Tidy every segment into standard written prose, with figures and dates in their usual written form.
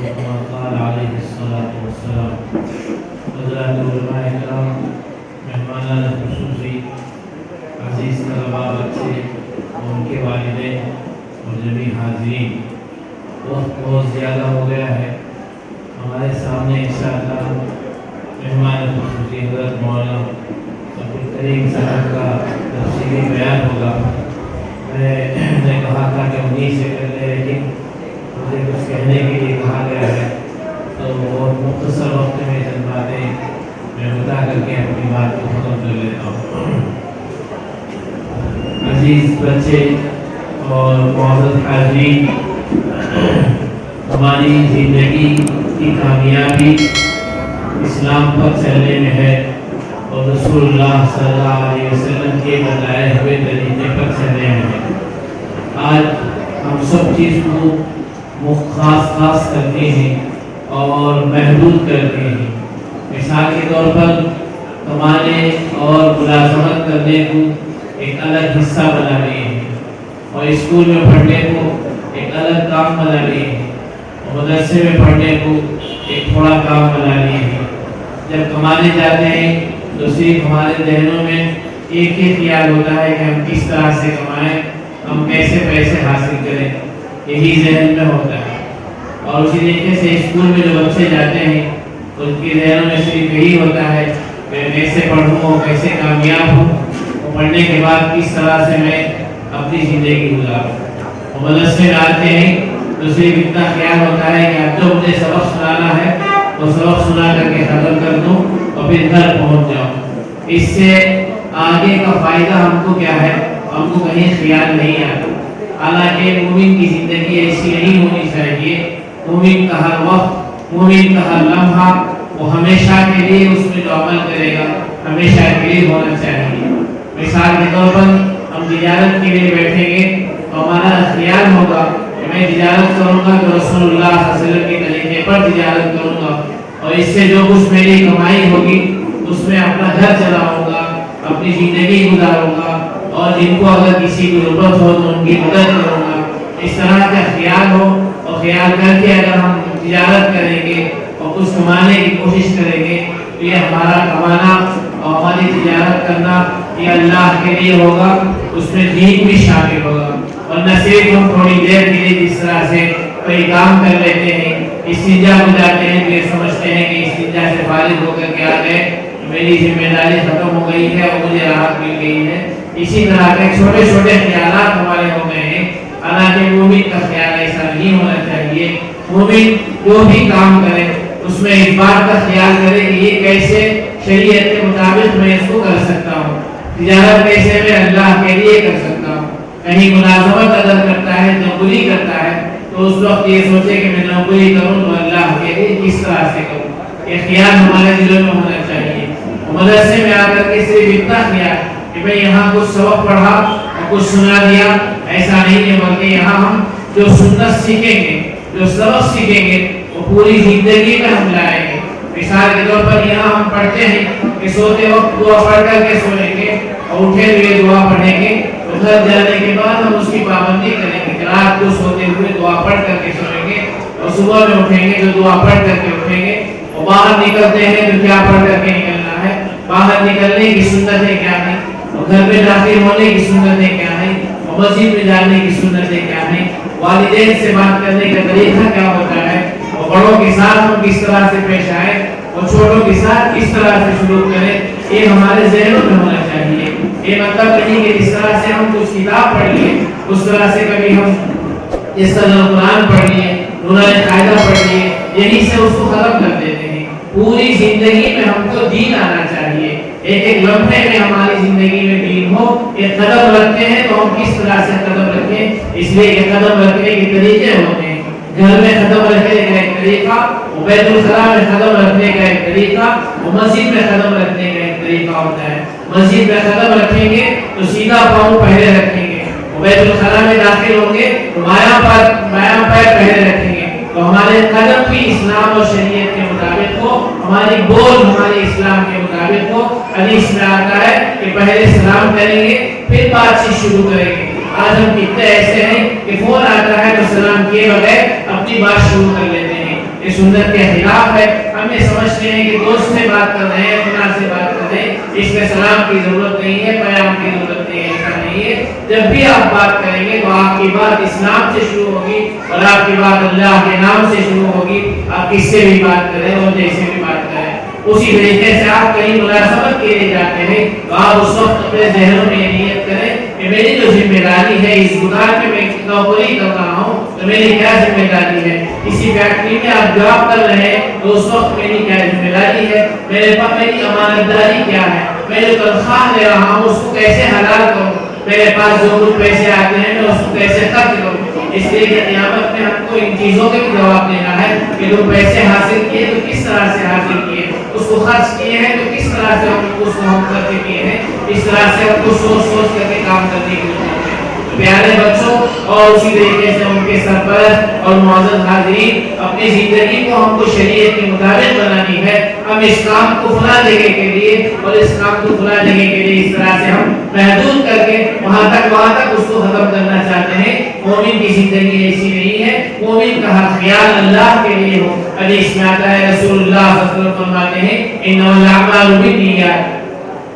كما قال عليه الصلاة والسلام. حضرات علماء کرام، مہمانان خصوصی، عزیز طلباء بچے اور ان کے والدین اور جمیع حاضرین، وقت بہت زیادہ ہو گیا ہے. ہمارے سامنے انشاءاللہ مہمان خصوصی حضرت مولانا عبدالکریم صاحب کا تفصیلی بیان ہوگا. میں نے کہا تھا کہ انہیں سے کر لیں، لیکن مجھے کچھ کہنے کے لیے کہا گیا ہے، تو بہت مختصر وقت میں چند باتیں میں بتا کر کے اپنی بات کو ختم کر لیتا ہوں. عزیز بچے اور معزز حاضرین، ہماری زندگی کی کامیابی اسلام پر چلنے میں ہے اور رسول اللہ صلی اللہ علیہ وسلم کے بتائے ہوئے طریقے پر چلنے میں ہے. آج ہم سب چیز کو خاص کرتے ہیں اور محدود کرتے ہیں. مثال کے طور پر کمانے اور ملازمت کرنے کو ایک الگ حصہ بنا لیے ہیں، اور اسکول میں پڑھنے کو ایک الگ کام بنا لیے ہیں، اور مدرسے میں پڑھنے کو ایک تھوڑا کام بنا لیے ہیں. جب کمانے جاتے ہیں تو صرف ہمارے ذہنوں میں ایک ہی خیال ہوتا ہے کہ ہم کس طرح سے کمائیں، ہم کیسے پیسے حاصل کریں، یہی ذہن میں ہوتا ہے. اور اسی طریقے سے اسکول میں جو بچے جاتے ہیں ان کے ذہنوں میں صرف یہی ہوتا ہے کہ میں کیسے پڑھوں اور کیسے کامیاب ہوں، اور پڑھنے کے بعد کس طرح سے میں اپنی زندگی گزاروں. اور مدرسے میں آتے ہیں تو صرف اتنا خیال ہوتا ہے کہ اب جو مجھے سبق سنانا ہے وہ سبق سنا کر کے ختم کر دوں اور پھر گھر پہنچ جاؤں. اس سے آگے کا فائدہ ہم کو کیا ہے، ہم کو کہیں خیال نہیں آتا. حالانکہ مومن کی زندگی ایسی نہیں ہونی چاہیے. مومن کا ہر وقت، مومن کا ہر لمحہ وہ ہمیشہ کے لیے اس میں جو عمل کرے گا ہمیشہ کے لیے ہونا چاہیے. مثال کے طور پر ہم تجارت کے لیے بیٹھیں گے تو ہمارا خیال ہوگا کہ میں تجارت کروں گا تو رسول اللہ صلی اللہ علیہ وسلم کے طریقے پر تجارت کروں گا، اور اس سے جو کچھ میری کمائی ہوگی اس میں اپنا گھر چلاؤں گا، اپنی زندگی گزاروں گا، اور جن کو اگر کسی کی ضرورت ہو تو ان کی مدد کروں گا. اس طرح کا خیال ہو، اور خیال کر کے اگر ہم تجارت کریں گے اور کچھ کمانے کی کوشش کریں گے تو یہ ہمارا کمانا اور ہماری تجارت کرنا یہ اللہ کے لیے ہوگا، اس میں دین بھی شامل ہوگا. اور نہ صرف ہم تھوڑی دیر کے لیے جس طرح سے کوئی کام کر لیتے ہیں، استنجا ہو جاتے ہیں، یہ سمجھتے ہیں کہ استنجا سے فارغ ہو کر کے آ گئے، میری ذمہ داری ختم ہو گئی ہے اور مجھے راحت مل گئی ہے. اسی طرح کے چھوٹے چھوٹے خیالات ہمارے ہو گئے ہیں. حالانکہ مومن کا خیال ایسا نہیں ہونا چاہیے. مومن جو بھی کام کرے اس میں اس بات کا خیال کرے کہ یہ کیسے شریعت کے مطابق میں اس کو کر سکتا ہوں، تجارت کیسے میں اللہ کے لیے کر سکتا ہوں. کہیں ملازمت اگر کرتا ہے، نوکری کرتا ہے، تو اس وقت یہ سوچے کہ میں نوکری کروں تو اللہ کے لیے کس طرح سے کروں. یہ خیال ہمارے دلوں میں ہونا چاہیے. مدرسے میں آ کر کے صرف اتنا خیال کہ میں یہاں کچھ سبق پڑھا اور کچھ سنا دیا، ایسا نہیں ہے، بلکہ یہاں ہم جو سنت سیکھیں گے، جو سبق سیکھیں گے وہ پوری زندگی میں ہم لائیں گے. مثال کے طور پر یہاں ہم پڑھتے ہیں کہ سوتے وقت دعا پڑھ کر کے سوئیں گے اور اٹھے ہوئے دعا پڑھیں گے. گھر جانے کے بعد ہم اس کی پابندی کریں گے کہ رات کو سوتے ہوئے دعا پڑھ کر کے سوئیں گے، اور صبح میں اٹھیں گے جو دعا پڑھ کر کے اٹھیں گے. اور باہر نکلتے ہیں تو کیا پڑھ کر کے نکلنا ہے، باہر نکلنے کی سنتیں کیا ہیں، اور گھر میں داخل ہونے کی سنتیں کیا ہیں، اور مسجد میں جانے کی سنتیں کیا ہیں، والدین سے بات کرنے کا طریقہ کیا ہوتا ہے، اور بڑوں کے ساتھ ہم کس طرح سے پیش آئے اور چھوٹوں کے ساتھ کس طرح سے سلوک کریں. یہ ہمارے ذہنوں میں ہونا چاہیے. یہ مطلب نہیں کہ جس طرح سے ہم کچھ کتاب پڑھ لیے اس طرح سے کبھی ہم اس طرح قرآن پڑھ لیے، نورانی قاعدہ پڑھ لیے، یہی سے اس کو ختم کر دیتے ہیں. پوری زندگی میں ہم کو دین آنا چاہیے. ایک ایک لمحے میں ہماری زندگی میں دین ہو. ایک قدم رکھتے ہیں تو ہم کس طرح سے قدم رکھیں، اس لیے یہ قدم رکھنے کے طریقے ہوتے ہیں. گھر میں قدم رکھنے کا ایک طریقہ، بیت الخلاء میں قدم رکھنے کا ایک طریقہ، مسجد میں قدم رکھنے کا ایک طریقہ ہوتا ہے. مسجد میں قدم رکھیں گے تو سیدھا پاؤں پہلے رکھیں گے، بیت الخلاء میں داخل ہوں گے تو بایاں پیر پہلے رکھیں گے. تو ہمارے قدم بھی اسلام اور شریعت کے مطابق ہو، ہماری بول ہمارے اسلام کے مطابق ہو. حدیث میں آتا ہے کہ پہلے سلام کریں گے پھر بات چیت شروع کریں گے. آج ہم کتنے ایسے ہیں کہ فون آتا ہے تو سلام کیے بغیر اپنی بات شروع کر لیتے ہیں. یہ سنت کے خلاف ہے. ہم یہ سمجھتے ہیں کہ دوست سے بات کر رہے ہیں، خدا سے بات کر رہے ہیں، اس میں سلام کی ضرورت نہیں ہے، پیام کی ضرورت نہیں ہے. ایسا نہیں ہے. جب بھی آپ بات کریں گے تو آپ کی بات اسلام سے شروع ہوگی اور آپ کی بات اللہ کے نام سے شروع ہوگی. آپ کس سے بھی بات کریں اور جیسے بھی بات کریں، اسی طریقے سے آپ کہیں ملازمت کے لیے جاتے ہیں تو آپ اس وقت اپنے ذہنوں میں نیت کریں کہ میری جو ذمہ داری ہے اس گزار میں میں نوکری کر رہا ہوں تو میری کیا ذمہ داری ہے. کسی فیکٹری میں آپ جاب کر رہے ہیں تو اس وقت میری کیا ذمہ داری ہے، میرے پاس میری امانت داری کیا ہے، میں جو تنخواہ لے رہا ہوں اس کو کیسے حلال کروں، میرے پاس جو کچھ پیسے آتے ہیں میں اس کو کیسے خرچ کروں. اس لیے کہ قیامت میں ہم کو ان چیزوں کا بھی جواب دینا ہے کہ جو پیسے حاصل کیے تو کس طرح سے حاصل کیے، اس کو خرچ کیے ہیں تو کس طرح سے اس کو ہم خرچ کیے ہیں. اس طرح سے ہم کو سوچ سوچ کر کے کام کرنے کی ضرورت ہے. پیارے بچوں اور اسی طریقے سے ان کے سرپرست اور معزز حاضرین، اپنی زندگی کو ہم کو شریعت کے مطابق بنانی ہے. ہم اس کام کو فلاں جگہ کے لیے اور اس کام کو فلاں جگہ کے لیے اس طرح سے ہم محدود کر کے وہاں تک اس کو ختم کرنا چاہتے ہیں. مومن کی زندگی ایسی نہیں ہے. مومن کا ہر خیال اللہ کے لیے ہو. حدیث میں آتا ہے رسول اللہ صلی اللہ علیہ وسلم فرماتے ہیں انما الاعمال بالنیات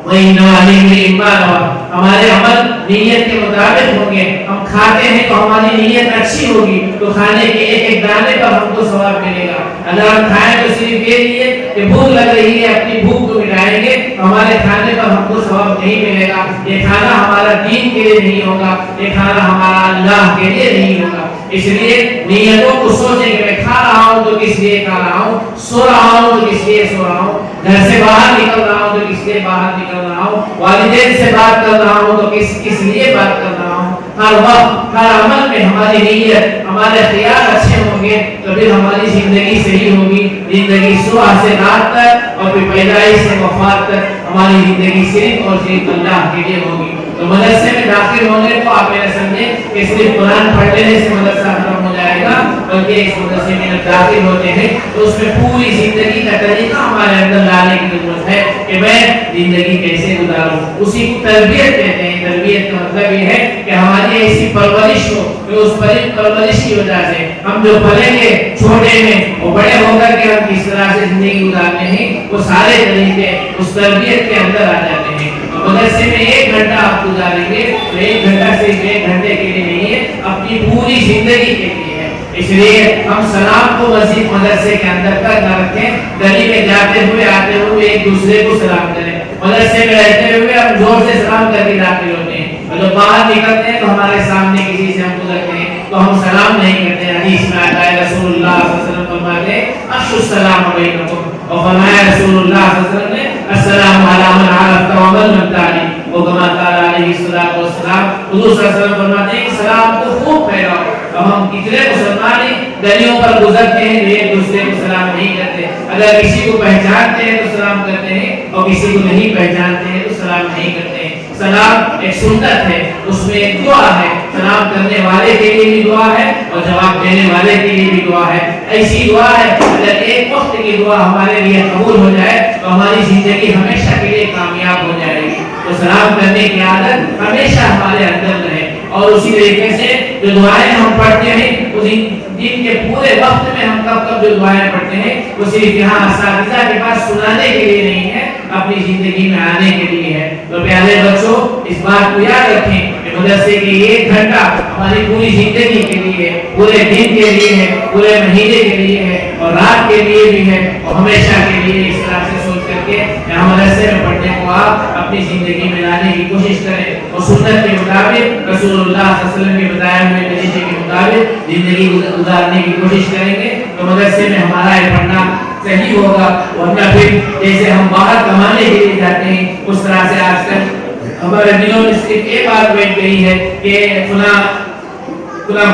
وانما لکل امرئ ما نوى. ہمارے عمل نیت کے مطابق ہوں گے. ہم کھاتے ہیں تو ہماری نیت اچھی ہوگی تو کھانے کے ایک ایک دانے پر ہم کو ثواب ملے گا. اگر ہم کھائیں تو صرف یہ لیے کہ بھوک لگ رہی ہے اپنی بھوک کو مٹائیں گے ہمارے کھانے پر ہم کو ثواب نہیں ملے گا. یہ کھانا ہمارا دین کے لیے نہیں ہوگا، یہ کھانا ہمارا اللہ کے لیے نہیں ہوگا. اس لیے نیتوں کو سوچیں کہ میں کھا رہا ہوں تو کس لیے کھا رہا ہوں، سو رہا ہوں تو کس لیے سو رہا ہوں، گھر سے باہر نکل رہا ہوں تو کس لیے باہر نکل رہا ہوں، والدین سے بات کر رہا ہوں تو کس لیے بات کر رہا ہوں. ہر وقت ہر عمل میں ہماری نیت، ہمارے خیال اچھے ہوں گے تو پھر ہماری زندگی صحیح ہوگی. زندگی صبح سے رات تک اور پھر پیدائش سے وفات تک ہماری زندگی صرف اور صرف اللہ کے لیے ہوگی. تو مدرسے میں داخل ہونے کو آپ یہ سمجھیں کہ صرف قرآن پڑھ لینے سے مدرسہ ختم ہو جائے گا، بلکہ اس مدرسے میں جب داخل ہوتے ہیں تو اس میں پوری زندگی کا طریقہ ہمارے اندر لانے کی ضرورت ہے کہ میں زندگی کیسے گزاروں. اسی کو تربیت کہتے ہیں. تربیت کا مطلب یہ ہے کہ ہماری ایسی پرورش ہو کہ اس پرورش کی وجہ سے ہم جو پڑھیں گے چھوٹے میں اور بڑے ہو کر کے ہم کس طرح سے زندگی گزارنے ہیں وہ سارے طریقے اس تربیت کے اندر آ جاتے ہیں. مدرسے میں 1 گھنٹہ آپ گزاریں گے تو 1 گھنٹہ صرف 1 گھنٹے کے لیے نہیں ہے، اپنی پوری زندگی کے لیے ہے. اس لیے ہم سلام کو مسجد مدرسے کے اندر تک نہ رکھیں. گلی میں جاتے ہوئے آتے ہوئے ایک دوسرے کو سلام کریں. مدرسے میں رہتے ہوئے ہم زور سے سلام کر کے داخل ہوتے ہیں اور جب باہر نکلتے ہیں تو ہمارے سامنے کسی سے ہم گزرتے ہیں تو ہم سلام نہیں کرتے. حدیث میں آتا ہے رسول اللہ صلی اللہ علیہ وسلم فرماتے ہیں افشوا السلام بینکم، اور فرمایا رسول اللہ صلی اللہ علیہ وسلم نے السلام علی من عرفت ومن لم تعرف، وہ کما قال علیہ الصلوۃ والسلام. حضور صلی اللہ علیہ وسلم فرماتے ہیں سلام کو خوب پھیلاؤ. اب ہم کتنے مسلمان گلیوں پر گزرتے ہیں جو ایک دوسرے کو سلام نہیں کرتے. اگر کسی کو پہچانتے ہیں تو سلام کرتے ہیں اور کسی کو نہیں پہچانتے ہیں تو سلام نہیں کرتے ہیں. سلام ایک سنت ہے، اس میں ایک دعا ہے. سلام کرنے والے کے لیے بھی دعا ہے اور جواب دینے والے کے لیے بھی دعا ہے. ایسی دعا ہے اگر ایک وقت کی دعا ہمارے لیے قبول ہو جائے تو ہماری زندگی ہمیشہ کے لیے کامیاب ہو جائے گی. تو سلام کرنے کی عادت ہمیشہ ہمارے اندر رہے. اور اسی طریقے سے جو دعائیں ہم پڑھتے ہیں اسی دن کے پورے وقت میں ہم کب جو دعائیں پڑھتے ہیں وہ صرف یہاں اساتذہ کے پاس سنانے کے لیے نہیں ہے، اپنی زندگی میں آنے کے لیے ہے. تو پیارے بچوں اس بات کو یاد رکھیں کہ مدرسے کے 1 گھنٹہ ہماری پوری زندگی کے لیے ہے، پورے دن کے لیے ہے، پورے مہینے کے لیے ہے اور رات کے لیے بھی ہے اور ہمیشہ کے لیے. اس طرح سے سوچ کر کے یہاں مدرسے میں پڑھنے کو آپ اپنی زندگی میں لانے کی کوشش کریں اور سنت کے مطابق رسول اللہ صلی اللہ علیہ وسلم کے بتائے ہوئے طریقے کے مطابق زندگی گزارنے کی کوشش کریں گے تو مدرسے میں ہمارا یہ پڑھنا صحیح ہوگا. ورنہ پھر جیسے ہم باہر کمانے کے لیے جاتے ہیں اس طرح سے آج کل ہمارے دلوں میں صرف ایک بات بیٹھ گئی ہے کہ فلاں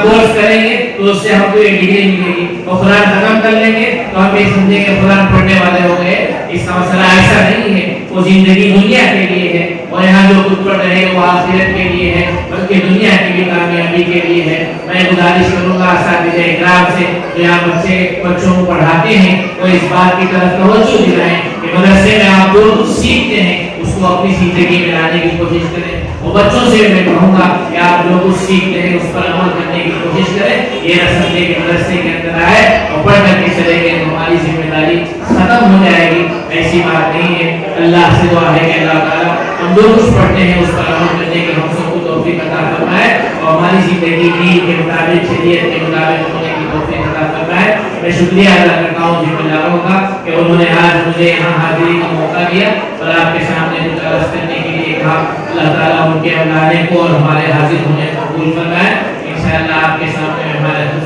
کورس کریں گے تو اس سے ہم کو ایک ڈگری ملے گی اور فلاں ختم کر لیں گے تو ہم یہ سمجھیں گے فلاں پڑھنے والے ہو گئے. اس کا مسئلہ ایسا نہیں ہے. وہ زندگی دنیا کے لیے ہے اور یہاں جو کچھ پڑھ رہے ہیں وہ آخرت کے لیے ہے، بلکہ دنیا کی بھی کامیابی کے لیے ہے. میں گزارش کروں گا اساتذہ اکرام سے جو یہاں بچوں کو پڑھاتے ہیں وہ اس بات کی طرف توجہ دلائیں کہ مدرسے میں آپ جو کچھ سیکھتے ہیں اس کو اپنی زندگی میں لانے کی کوشش کریں. اور بچوں سے میں کہوں گا کہ آپ جو کچھ سیکھتے ہیں اس پر عمل کرنے کی کوشش کریں. یہ رسم لے کے مدرسے کے اندر آئے اور پڑھ کر کے چلے گئے تو ہماری ذمہ داری ختم ہو جائے گی. ایسی بات نہیں ہے. اللہ سے دعا ہے کہ اللہ تعالیٰ ہم جو کچھ پڑھتے ہیں اس پر عمل کرنے کی ہم سب کو توفیق عطا فرمائے اور ہماری زندگی دین کے مطابق شریعت کے مطابق ہونے کی توفیق عطا فرمائے. میں شکریہ ادا کرتا ہوں ذمہ داروں کا کہ انہوں نے آج مجھے یہاں حاضری کا موقع دیا اور آپ کے سامنے کچھ عرض کرنے کے لیے کہا. اللہ تعالیٰ ان کے اولادیں کو اور ہمارے حاضر ہونے کو قبول فرمائے. انشاءاللہ آپ کے سامنے ہمارے